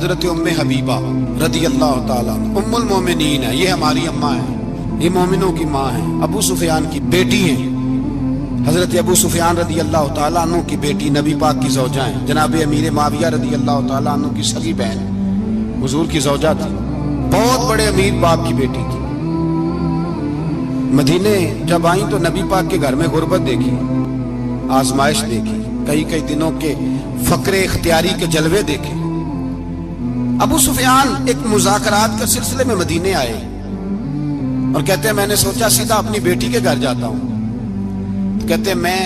حضرت ام حبیبہ رضی اللہ تعالیٰ ام المومنین ہے، یہ ہماری اماں ہیں، یہ مومنوں کی ماں ہیں، ابو سفیان کی بیٹی ہیں۔ حضرت ابو سفیان رضی اللہ تعالیٰ عنہ کی بیٹی نبی پاک کی زوجہ ہیں، جناب امیر معاویہ رضی اللہ تعالیٰ عنہ کی سگی بہن حضور کی زوجہ تھی، بہت بڑے امیر باپ کی بیٹی تھی۔ مدینے جب آئیں تو نبی پاک کے گھر میں غربت دیکھی، آزمائش دیکھی، کئی دنوں کے فقر اختیاری کے جلوے دیکھے۔ ابو سفیان ایک مذاکرات کے سلسلے میں مدینے آئے اور کہتے ہیں میں نے سوچا سیدھا اپنی بیٹی کے گھر جاتا ہوں۔ کہتے ہیں میں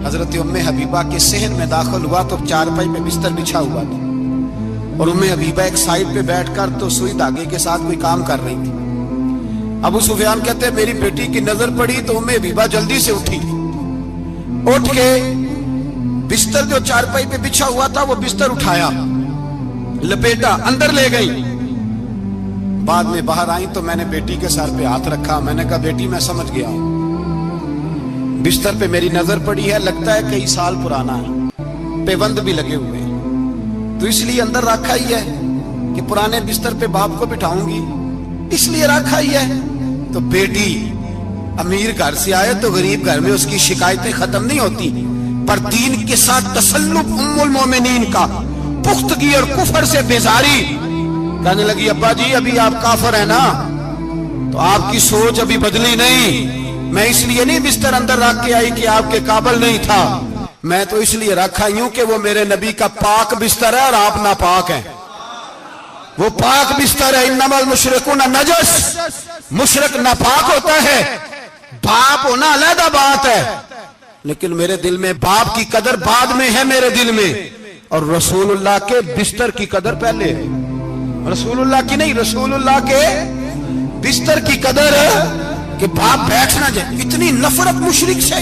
حضرت ام حبیبہ کے صحن میں داخل ہوا تو چارپائی پہ بستر بچھا ہوا تھا اور ام حبیبہ ایک سائیڈ پہ بیٹھ کر تو سوئی دھاگے کے ساتھ کوئی کام کر رہی تھی۔ ابو سفیان کہتے ہیں میری بیٹی کی نظر پڑی تو ام حبیبہ جلدی سے اٹھی، اٹھ کے بستر جو چارپائی پہ بچھا ہوا تھا وہ بستر اٹھایا، لپیٹا، اندر لے گئی۔ بعد میں باہر آئیں تو میں نے بیٹی کے سر پہ ہاتھ رکھا، میں نے کہا بیٹی میں سمجھ گیا ہوں، بستر پہ میری نظر پڑی ہے، لگتا ہے کئی سال پرانا ہے، پیوند بھی لگے ہوئے ہیں، تو اس لیے اندر رکھا ہی ہے کہ پرانے بستر پہ باپ کو بٹھاؤں گی، اس لیے رکھا ہی ہے۔ تو بیٹی امیر گھر سے آئے تو غریب گھر میں اس کی شکایتیں ختم نہیں ہوتی، پر دین کے ساتھ تسلط ام المومنین کا، پختگی اور کفر سے بیزاری، کہنے لگی ابا جی ابھی آپ کافر ہیں نا، تو آپ کی سوچ ابھی بدلی نہیں، میں اس لیے نہیں بستر اندر رکھ کے آئی کہ آپ کے قابل نہیں تھا، میں تو اس لیے رکھا ہوں کہ وہ میرے نبی کا پاک بستر ہے اور آپ ناپاک ہیں، وہ پاک بستر ہے۔ انما المشرکون نجس، مشرک ناپاک ہوتا ہے، باپ ہونا علیحدہ بات ہے، لیکن میرے دل میں باپ کی قدر بعد میں ہے میرے دل میں، اور رسول اللہ کے بستر کی قدر پہلے ہے، رسول اللہ کی نہیں، رسول اللہ کے بستر کی قدر ہے کہ باپ بیٹھ نہ جائے۔ اتنی نفرت مشرک سے،